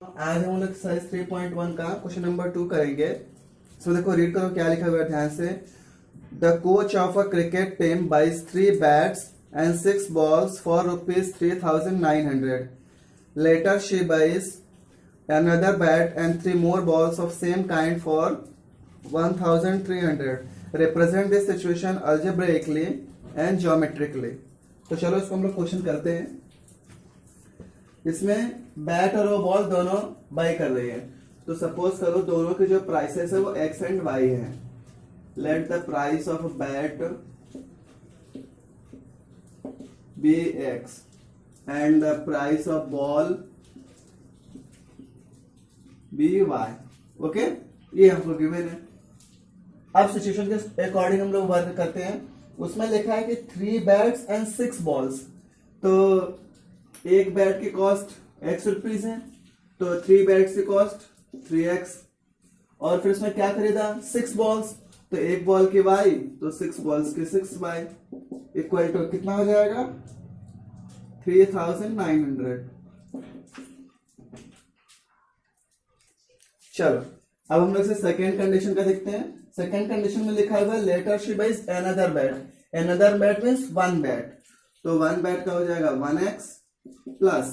आज हम लोग एक्सरसाइज 3.1 का क्वेश्चन नंबर 2 करेंगे। सो देखो, रीड करो क्या लिखा हुआ है ध्यान से। The coach of a cricket team buys 3 bats and 6 balls for ₹3,900. Later she buys another bat and 3 more balls of same kind for 1,300. Represent this situation algebraically and geometrically. तो चलो इसको हम लोग क्वेश्चन करते हैं। इसमें बैट और वो बॉल दोनों बाई कर रही है। तो सपोज करो दोनों के जो प्राइसेस है वो एक्स एंड वाई है। Let the price of bat be X and the price of ball be Y. Okay, ये हमको गिवन है। अब सिचुएशन के अकॉर्डिंग हम लोग वर्क करते हैं। उसमें लिखा है कि 3 बैट्स एंड 6 balls। तो एक बैट की कॉस्ट ₹X है, तो 3 बैट्स की कॉस्ट 3X। और फिर उसमें क्या खरीदा 6 balls, तो एक बॉल की Y, तो 6 balls की 6Y इक्वल टू कितना हो जाएगा 3,900। चलो अब हम लोग से सेकेंड कंडीशन का देखते हैं। सेकेंड कंडीशन में लिखा हुआ है later she buys another bat. Another bat means 1 bat, तो 1 बैट का हो जाएगा 1X प्लस,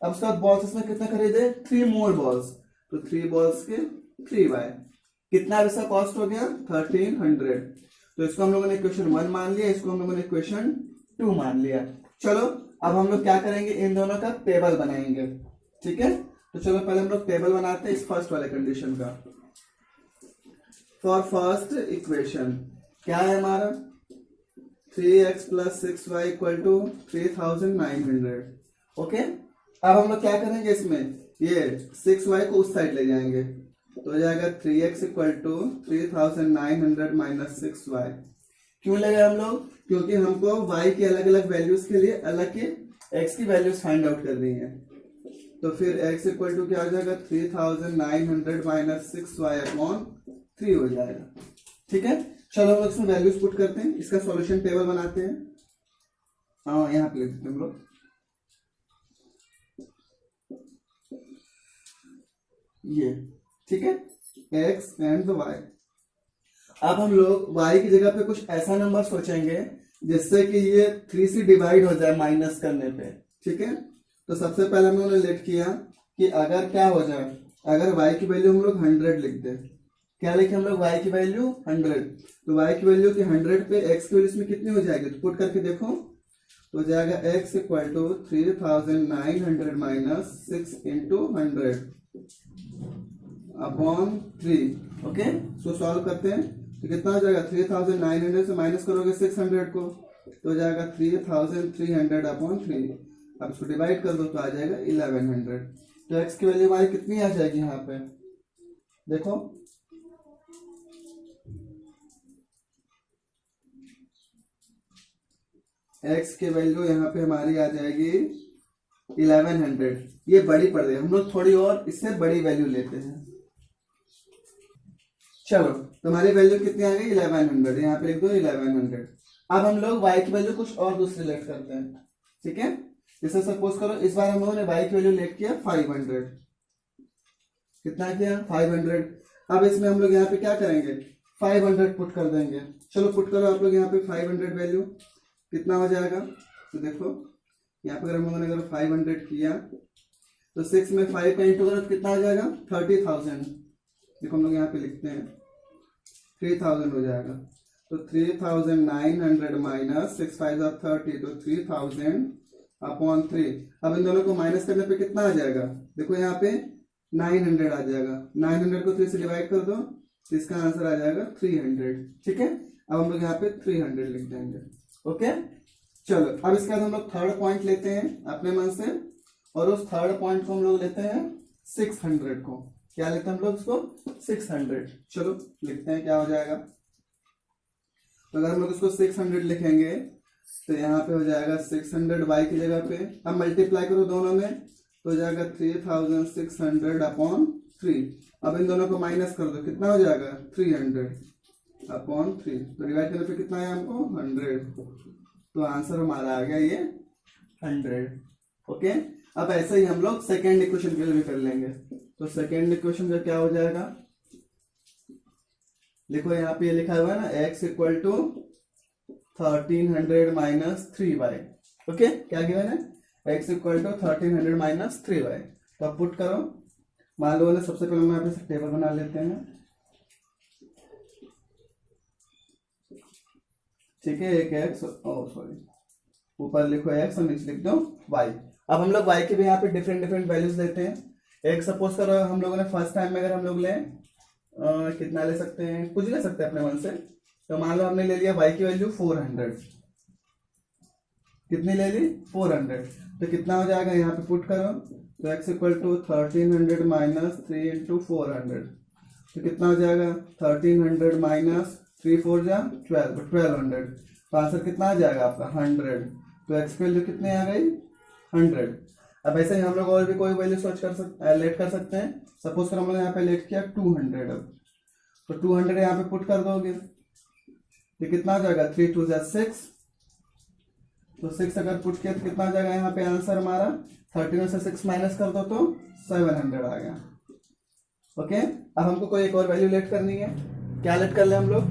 अब उसका बॉल्स इसमें कितना खरीदे 3 more balls, तो 3 balls के 3Y। कितना इसका कॉस्ट हो गया 1,300। तो इसको हम लोगों ने इक्वेशन 1 मान लिया, इसको हम लोगों ने इक्वेशन 2 मान लिया। चलो अब हम लोग क्या करेंगे, इन दोनों का टेबल बनाएंगे। ठीक है, तो चलो पहले हम लोग टेबल बनाते हैं इस फर्स्ट वाले कंडीशन का। फॉर फर्स्ट इक्वेशन क्या है हमारा 3X plus 6Y equal to 3,900। Okay, अब हम लोग क्या करेंगे, इसमें ये 6Y को उस साइड ले जाएंगे, तो हो जाएगा 3X equal to 3,900 minus 6Y। क्यों ले गए हम लोग, क्योंकि हमको Y की अलग अलग वैल्यूज के लिए अलग के X की वैल्यूज फाइंड आउट करनी है। तो फिर X इक्वल टू क्या हो जाएगा 3,900 माइनस 6Y अपॉन 3 हो जाएगा। ठीक है, चलो हम लोग इसमें वैल्यूज पुट करते हैं, इसका सॉल्यूशन टेबल बनाते हैं। हाँ, यहाँ पे लिख देते हैं हम लोग ये। ठीक है, x एंड y। अब हम लोग y की जगह पे कुछ ऐसा नंबर सोचेंगे जिससे कि ये 3 से डिवाइड हो जाए माइनस करने पे। ठीक है, तो सबसे पहले हम लोगों ने लेट किया कि अगर क्या हो जाए, अगर y की वैल्यू हम लोग 100 लिख दे। क्या लिखे हम लोग y की वैल्यू 100, तो y की वैल्यू की 100 पे x की वैल्यू इसमें कितनी हो जाएगी, तो पुट करके देखो, तो हो जाएगा x equal to 3,900 minus 6 into 100 upon 3। Okay, so solve करते हैं, तो कितना हो जाएगा 3,900 से माइनस करोगे 600 को, तो हो जाएगा 3,300 अपॉन 3। अब इसको डिवाइड कर दो तो आ जाएगा 1,100। तो x की वैल्यू हमारी कितनी आ जाएगी, यहाँ पे देखो x की वैल्यू यहाँ पे हमारी आ जाएगी 1,100। ये बड़ी पड़ रही है, हम लोग थोड़ी और इससे बड़ी वैल्यू लेते हैं। चलो तुम्हारी वैल्यू कितनी आ गई 1,100, यहाँ पे लिख दो 1,100। अब हम लोग y की वैल्यू कुछ और दूसरी लेट करते हैं। ठीक है, जैसे सपोज करो इस बार हम लोगों ने y की वैल्यू लेट किया 500। कितना किया 500। अब इसमें हम लोग यहाँ पे क्या करेंगे 500 पुट कर देंगे। चलो पुट करो आप लोग यहाँ पे 500 वैल्यू, कितना हो जाएगा, तो देखो यहाँ पे अगर हम लोगों ने अगर 500 किया तो 6 में 5 का इंटू करो तो कितना हो जाएगा 30,000। देखो हम लोग यहाँ पे लिखते हैं 3,000 हो जाएगा, तो 3,900 माइनस 6 5 30, तो 3,000 अपॉन 3। अब इन दोनों को माइनस करने पे कितना आ जाएगा, देखो यहाँ पे 900 आ जाएगा। 900 को 3 से डिवाइड कर दो तो इसका आंसर आ जाएगा 300। ठीक है, अब हम लोग यहाँ पे 300 लिख देंगे। ओके, चलो अब इसके बाद हम लोग थर्ड पॉइंट लेते हैं अपने मन से, और उस थर्ड पॉइंट को हम लोग लेते हैं 600 को। क्या लेते हैं हम लोग उसको 600। चलो लिखते हैं क्या हो जाएगा, तो अगर हम लोग इसको 600 लिखेंगे तो यहाँ पे हो जाएगा 600 y की जगह पे, अब मल्टीप्लाई करो दोनों में तो हो जाएगा 3,600 अपॉन 3। अब इन दोनों को माइनस कर दो, कितना हो जाएगा 300 अपॉन 3, तो डिवाइड करने पे कितना है हमको 100, तो आंसर हमारा आ गया ये 100। ओके, अब ऐसे ही हम लोग सेकेंड इक्वेशन के लिए भी कर लेंगे। तो सेकेंड इक्वेशन का क्या हो जाएगा, देखो यहाँ पे ये लिखा हुआ है ना, x equal to 1300 minus 3y। Okay, क्या गिवन है, x equal to 1300 minus 3y। तो अब पुट करो, मान लो सबसे पहले हम यहाँ पे टेबल बना लेते हैं, ठीक है, एक x, सॉरी ऊपर लिखो x और नीचे लिख दो y। अब हम लोग y के भी यहाँ पे डिफरेंट डिफरेंट वैल्यूज लेते हैं। एक सपोज करो हम लोगों ने फर्स्ट टाइम में अगर हम लोग लें कितना ले सकते हैं, कुछ ले सकते हैं अपने मन से। तो मान लो हमने ले लिया y की वैल्यू 400, कितनी ले ली 400। तो कितना हो जाएगा, यहाँ पे पुट करो, तो x equal to 1300 minus 3 into 400। तो कितना हो जाएगा 1300 माइनस 3 4 जा 1200। तो आंसर कितना आ जाएगा आपका 100। तो x की वैल्यू कितनी आ गई 100। अब ऐसे ही हम लोग और भी कोई वैल्यू सोच कर सकते लेट कर सकते हैं। सपोज कर हम लोग यहाँ पे लेट किया 200। अब तो 200 यहाँ पे पुट कर दोगे तो कितना हो जाएगा 3 2 6। तो 6 अगर पुट किया तो कितना आ जाएगा यहाँ पे आंसर हमारा 13 से 6 माइनस कर दो तो 700 आ गया। ओके, अब हमको कोई एक और वैल्यू लेट करनी है। क्या लेट कर ले हम लोग,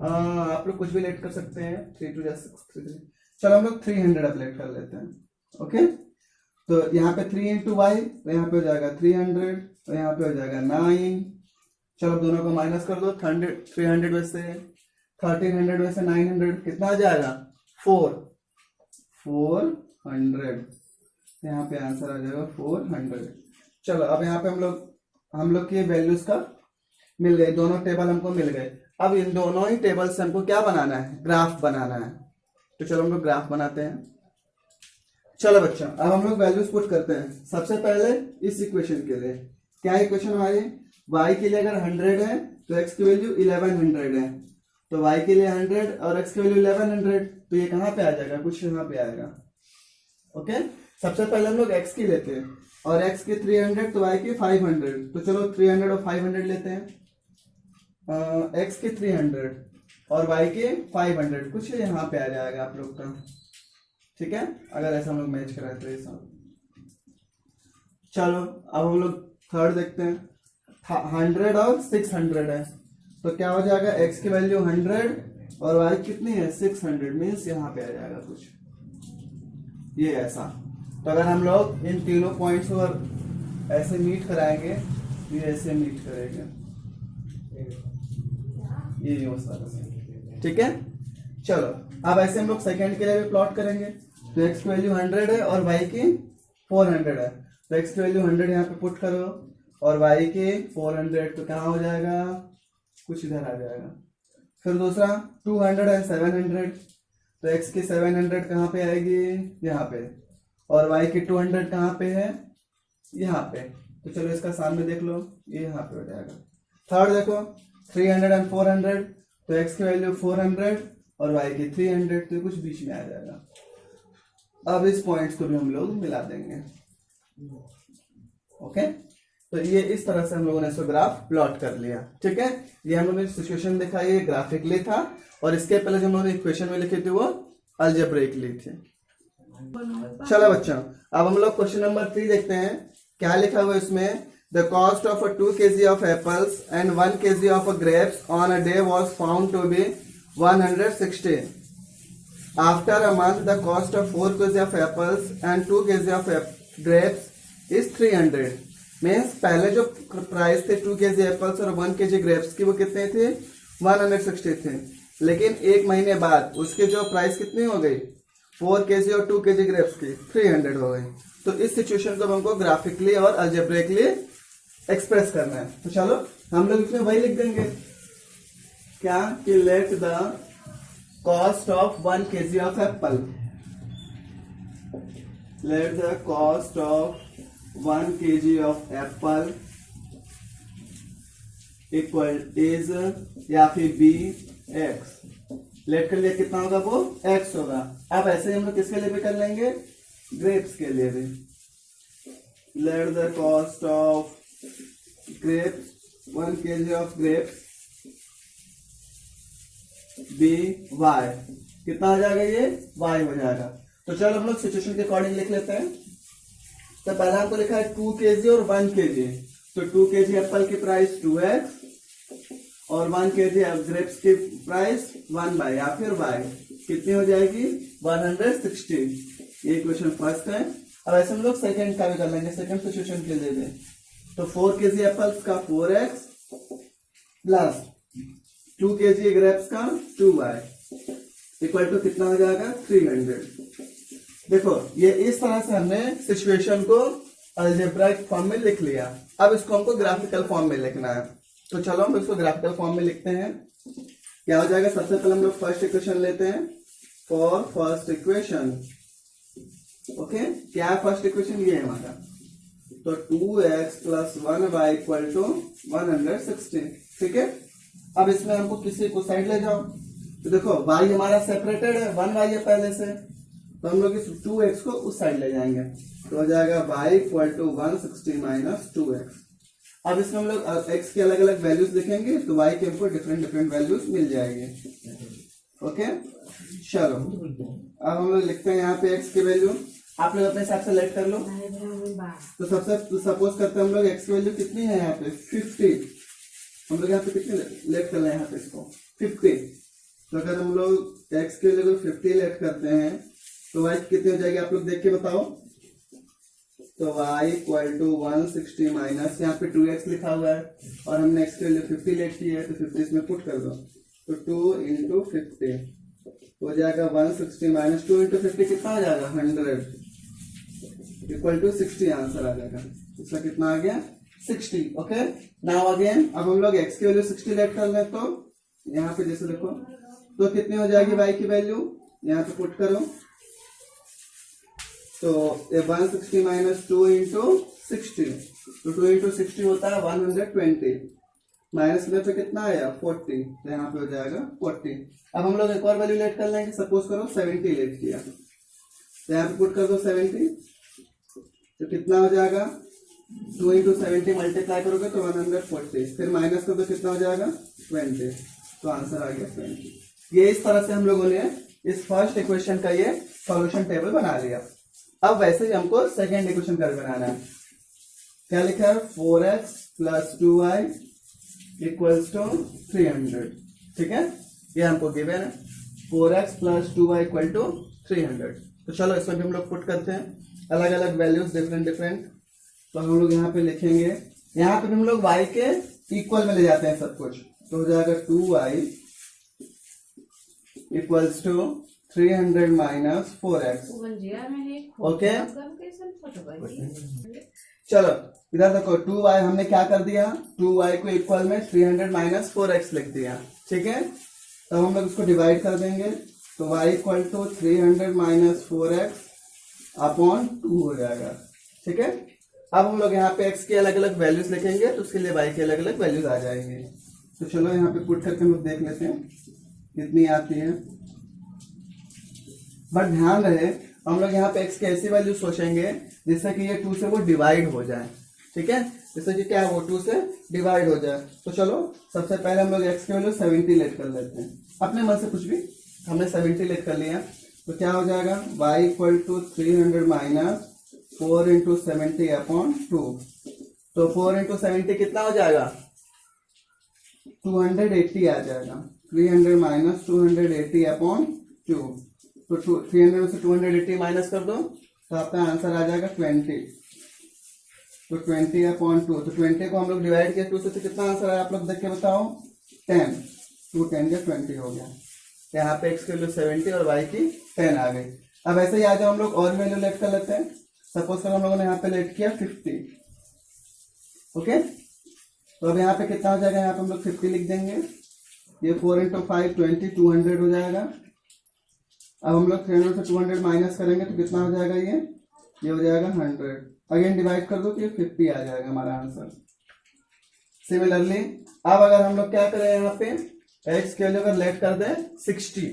आप लोग कुछ भी लेट कर सकते हैं, 3 2 6 3। चलो हम लोग 300 अब लेट कर लेते हैं। ओके, तो यहाँ पे 3 इंटू वाई, तो यहाँ पे हो जाएगा 300, तो यहाँ पे हो जाएगा 9। चलो दोनों को माइनस कर दो, 300 में से 1300 में से 900 कितना आ जाएगा 400। यहाँ पे आंसर आ जाएगा 400। चलो अब यहाँ पे हम लोग की वैल्यूज का मिल गए, दोनों टेबल हमको मिल गए। अब इन दोनों ही टेबल से हमको क्या बनाना है, ग्राफ बनाना है। तो चलो हम लोग ग्राफ बनाते हैं। चलो बच्चों, अब हम लोग वैल्यूज पुट करते हैं। सबसे पहले इस इक्वेशन के लिए, क्या इक्वेशन हमारी, y के लिए अगर 100 है तो x की वैल्यू 1100 है। तो y के लिए 100 और x की वैल्यू 1100, तो ये कहाँ पे आ जाएगा, कुछ यहाँ पे आएगा। ओके, सबसे पहले हम लोग x की लेते हैं, और x की 300 तो y की 500। तो चलो 300 और 500 लेते हैं। x की 300 और y की 500, कुछ यहाँ पे आ जाएगा आप लोग का, ठीक है, अगर ऐसा हम लोग मैच कराए तो ये सब। चलो अब हम लोग थर्ड देखते हैं, 100 और 600 है। तो क्या हो जाएगा, x की वैल्यू 100 और y कितनी है 600, मीन्स यहाँ पे आ जाएगा कुछ ये ऐसा। तो अगर हम लोग इन तीनों पॉइंट्स पर ऐसे मीट कराएंगे, ये ऐसे मीट करेंगे, ये उस तरह से, ठीक है। चलो अब ऐसे हम लोग सेकंड के लिए भी प्लॉट करेंगे। तो x की वैल्यू 100 है और y की 400 है। तो x की वैल्यू 100 यहाँ पे पुट करो और y की 400, तो कहाँ हो जाएगा, कुछ इधर आ जाएगा। फिर दूसरा 200 है 700, तो x की 700 कहाँ पे आएगी, यहाँ पे, और y की 200 कहाँ पे है, यहाँ पे। तो चलो इसका सामने देख लो, ये यहाँ पे हो जाएगा। थर्ड देखो 300 एंड 400, तो x की वैल्यू 400 और y की 300, तो कुछ बीच में आ जाएगा। अब इस पॉइंट्स को भी हम लोग मिला देंगे। ओके, तो ये इस तरह से हम लोगों ने इसको ग्राफ प्लॉट कर लिया, ठीक है। ये हम लोगों ने सिचुएशन दिखा, ये ग्राफिकली था, और इसके पहले जो हम लोगों ने इक्वेशन में लिखी थी वो अलजेब्रिकली थी। चलो बच्चों, अब हम लोग क्वेश्चन नंबर 3 देखते हैं। क्या लिखा हुआ है इसमें, the cost of 2 kg of apples and 1 kg of grapes on a day was found to be 160। After a month, the cost of 4 kg of apples and 2 kg of grapes is 300. Means पहले जो price थे 2 kg apples और 1 kg grapes की, वो कितने थे 160 थे। लेकिन एक महीने बाद उसके जो प्राइस कितनी हो गई, 4 kg और 2 kg ग्रेप्स की 300 हो गई। तो इस सिचुएशन को हमको ग्राफिकली और अलजेब्रिकली एक्सप्रेस करना है। तो चलो हम लोग इसमें वही लिख देंगे, क्या कि let the cost of 1 kg of apple, let the cost of 1 kg of apple equal is या फिर b x। लेट कर लिया, कितना होगा वो x होगा। अब ऐसे ही हम लोग किसके लिए भी कर लेंगे, ग्रेप्स के लिए भी। Let the cost of grapes 1 kg of grapes be Y, कितना हो जाएगा ये y हो जाएगा। तो चलो हम लोग सिचुएशन के अकॉर्डिंग लिख लेते हैं। तो पहला हमको लिखा है 2 kg और 1 kg। तो 2 kg एप्पल की प्राइस 2x और 1 kg ग्रेप्स की प्राइस 1 बाय या फिर y कितनी हो जाएगी 160। ये क्वेश्चन फर्स्ट है। अब ऐसे हम लोग सेकंड का भी कर लेंगे, सेकंड सिचुएशन के लिए। तो 4 kg एप्पल्स का 4x प्लस 2 kg ग्रेप्स का 2y इक्वल टू कितना हो जाएगा 300। देखो ये इस तरह से हमने सिचुएशन को अलजेब्राइक फॉर्म में लिख लिया। अब इसको हमको ग्राफिकल फॉर्म में लिखना है। तो चलो हम इसको ग्राफिकल फॉर्म में लिखते हैं। क्या हो जाएगा, सबसे पहले हम लोग फर्स्ट इक्वेशन लेते हैं। फॉर फर्स्ट इक्वेशन, ओके, क्या है फर्स्ट इक्वेशन, ये है हमारा। तो 2x plus 1y equal to 160, ठीक है। अब इसमें हमको किसी को साइड ले जाओ। तो देखो y हमारा सेपरेटेड है, 1y है पहले से, तो हम लोग इस 2x को उस साइड ले जाएंगे। तो हो जाएगा y equal to 160 minus 2x। अब इसमें हम लोग x के अलग अलग वैल्यूज लिखेंगे तो y के हमको डिफरेंट डिफरेंट वैल्यूज मिल जाएंगे। ओके, चलो अब हम लोग लिखते हैं यहाँ पे x की वैल्यू। आप लोग अपने हिसाब से लेट कर लो। तो सबसे सपोज करते हैं हम लोग x की वैल्यू कितनी है यहाँ पे 50। हम लोग यहाँ पे कितनी लेट कर रहे हैं यहाँ पे इसको 50। तो अगर हम लोग x के लिए 50 लेट करते हैं तो y कितनी हो जाएगी, आप लोग देख के बताओ। तो y इक्वल टू 160 माइनस यहाँ पे 2x लिखा हुआ है और हमने x के लिए 50 लेट की है, तो 50 इसमें पुट कर दो। तो 2 इंटू 50 हो जाएगा 160 माइनस 2 इंटू 50 कितना हो जाएगा 100 इक्वल टू 60 आंसर आ जाएगा। इसका कितना आ गया 60। ओके, नाउ अगेन अब हम लोग x की वैल्यू 60 लेट कर लें। तो यहाँ पे जैसे देखो तो कितनी हो जाएगी y की वैल्यू, यहाँ पे पुट करो। तो 160 माइनस 2 इंटू 60, तो 2 इंटू 60 होता है 120 माइनस में तो कितना आया 40, तो यहाँ पे हो जाएगा 40। अब हम लोग एक और वैल्यू लेट कर लेंगे। सपोज करो 70 लेट किया, तो यहाँ पे पुट कर दो 70, तो कितना हो जाएगा 2 इंटू 70 मल्टीप्लाई करोगे तो 140, फिर माइनस करोगे कितना हो जाएगा 20, तो आंसर आ गया 20। ये इस तरह से हम लोगों ने इस फर्स्ट इक्वेशन का ये सॉल्यूशन टेबल बना लिया। अब वैसे ही हमको सेकेंड इक्वेशन का बनाना है। क्या लिखा है 4x plus 2y equals to 300, ठीक है। ये हमको गिवन है 4x plus 2y equal to 300। तो चलो इसमें भी हम लोग पुट करते हैं अलग अलग वैल्यूज डिफरेंट डिफरेंट। तो हम लोग यहाँ पे लिखेंगे, यहाँ पे हम लोग y के इक्वल में ले जाते हैं सब कुछ। तो हो जाएगा 2y equals to 300 minus 4x। Okay, चलो इधर देखो 2y हमने क्या कर दिया, 2y को इक्वल में 300 माइनस 4x लिख दिया, ठीक है। तो हम लोग इसको डिवाइड कर देंगे। तो y equal to 300 minus 4x upon 2 हो जाएगा, ठीक है। अब हम लोग यहाँ पे x के अलग अलग वैल्यूज लिखेंगे तो उसके लिए y के अलग अलग वैल्यूज आ जाएंगे। तो चलो यहाँ पे पुट करके हम लोग देख लेते हैं कितनी आती है। बट ध्यान रहे हम लोग यहाँ पे x के ऐसी वैल्यू सोचेंगे जिससे कि ये 2 से वो डिवाइड हो जाए, ठीक है। जिससे कि क्या है वो 2 से डिवाइड हो जाए। तो चलो सबसे पहले हम लोग x की वैल्यू 70 लेट कर लेते हैं, अपने मन से कुछ भी। हमने 70 लेट कर लिया तो क्या हो जाएगा y equal to 300 minus 4 into 70 upon 2। तो 4 इंटू 70 कितना हो जाएगा 280 आ जाएगा। 300 माइनस 280 अपॉन 2। तो 300 से 280 माइनस कर दो तो आपका आंसर आ जाएगा 20। तो 20 अपॉन 2, तो 20 को हम लोग डिवाइड किया 2 से, तो कितना आंसर आया आप लोग देख के बताओ 10। 2 10 या 20 हो गया। यहाँ पे x की वैल्यू 70 और y की 10 आ गई। अब ऐसे ही आ जाओ हम लोग और वैल्यू लेट कर लेते हैं। सपोज करो हम लोगों ने यहाँ पे लेट किया 50, ओके। तो अब यहाँ पे कितना हो जाएगा, यहाँ पे हम लोग 50 लिख देंगे। ये 4 इंटू 5 20, 200 हो जाएगा। अब हम लोग 300 से 200 माइनस करेंगे तो कितना हो जाएगा, ये हो जाएगा 100। अगेन डिवाइड कर दो तो ये 50 आ जाएगा हमारा आंसर। सिमिलरली अब अगर हम लोग क्या करें यहाँ पे x के वैल्यू अगर लेट कर दें 60,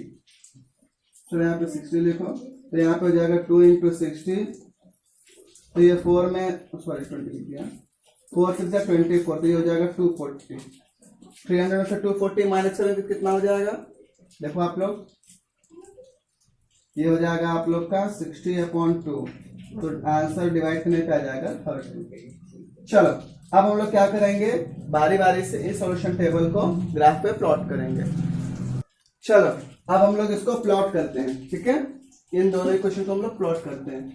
तो यहाँ पे 60 लिखो। तो यहाँ पे हो जाएगा 2 इंटू 60, तो ये 4 में सॉरी 20 लिख दिया, 4 6 जा 24, तो ये हो जाएगा 240। 300 में से 240 माइनस करेंगे तो कितना हो जाएगा, देखो आप लोग, ये हो जाएगा आप लोग का 60 अपॉन 2। तो आंसर डिवाइड करने पे आ जाएगा 30। चलो अब हम लोग क्या करेंगे, बारी बारी से इस सॉल्यूशन टेबल को ग्राफ पे प्लॉट करेंगे। चलो अब हम लोग इसको प्लॉट करते हैं, ठीक है। इन दोनों इक्वेशन को हम लोग प्लॉट करते हैं।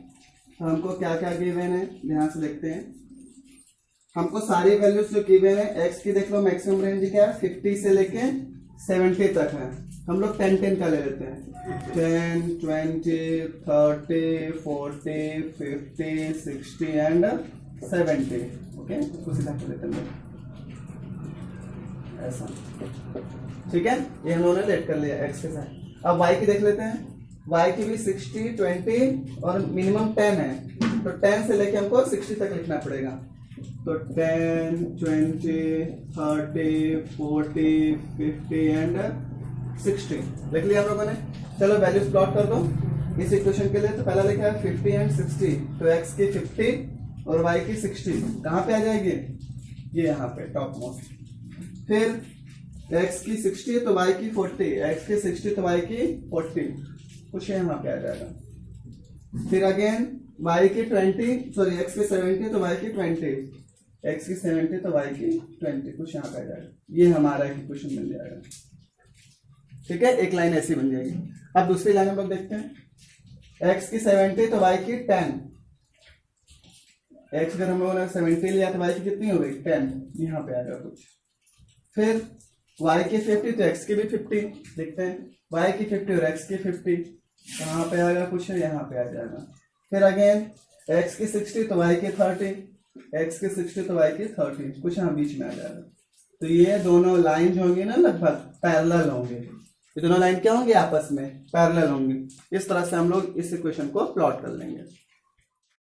तो हमको क्या क्या गिवन है ध्यान से देखते हैं। हमको सारी वैल्यूज जो गिवन है, एक्स की देख लो मैक्सिमम रेंज क्या है, 50 से लेके 70 तक है। हम लोग 10 का ले लेते हैं, 10, 20, 30, 40, 50, 60 एंड 70। ओके, उसी तरह कर लेते हैं ऐसा, ठीक है। ये हम लोगों ने लेट कर लिया एक्स के साथ। अब वाई की देख लेते हैं, वाई की भी 60, 20 और मिनिमम 10 है, तो 10 से लेके हमको 60 तक लिखना पड़ेगा। तो 10, 20, 30, 40, 50 एंड 60 लिख लिया हम लोगों ने। चलो वैल्यूज प्लॉट कर दो इस इक्वेशन के लिए। तो पहला लिखा है 50 एंड 60, तो एक्स की 50 और वाई की 60 कहाँ पे आ जाएगी, ये यहाँ पे टॉप मोस्ट। फिर एक्स की 60 तो वाई की 40, एक्स की 60 तो वाई की 40, कुछ यहाँ पे आ जाएगा। फिर अगेन वाई की 20, सॉरी एक्स की 70 तो वाई की 20, एक्स की 70 तो वाई की 20, कुछ यहाँ पे आ जाएगा। ये हमारा इक्वेशन मिल जाएगा, ठीक है। एक लाइन ऐसी बन जाएगी। अब दूसरी लाइन हम लोग देखते हैं, एक्स की 70 तो वाई की 10, एक्स अगर हम लोगों ने 70 लिया तो वाई की कितनी हो गई 10, यहाँ पे आएगा कुछ। फिर वाई की 50 तो एक्स की भी 50 देखते हैं, वाई की 50 और एक्स की 50 कहाँ पे आएगा, कुछ है यहाँ पे आ जाएगा। फिर अगेन एक्स की 60 तो वाई की 30, एक्स की 60 तो वाई की 30, कुछ यहाँ बीच में आ जाएगा। तो ये दोनों लाइन जो होंगी ना लगभग पैरेलल होंगे, ये दोनों लाइन क्या होंगे आपस में पैरेलल होंगे। इस तरह से हम लोग इस इक्वेशन को प्लॉट कर लेंगे।